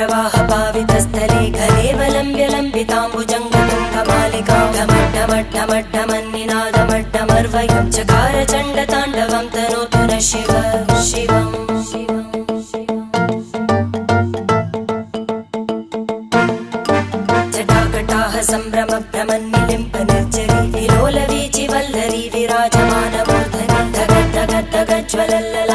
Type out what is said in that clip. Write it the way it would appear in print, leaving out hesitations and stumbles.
जटाटवीगलज्जलप्रवाहपावितस्थले घलेवलम्ब्यलम्बिताम्बुजङ्गतुङ्गमालिकां ढमड्ढमड्ढमड्ढमन्निनादमड्ढमर्वयं चकार चण्डताण्डवं तनोतु नः शिव शिवम् जटाकटाह सम्भ्रमभ्रमन्निलिम्पनिर्झरी विलोलवीचिवल्लरी विराजमानमूर्धनि धगद्धगद्धगज्ज्वलल्ल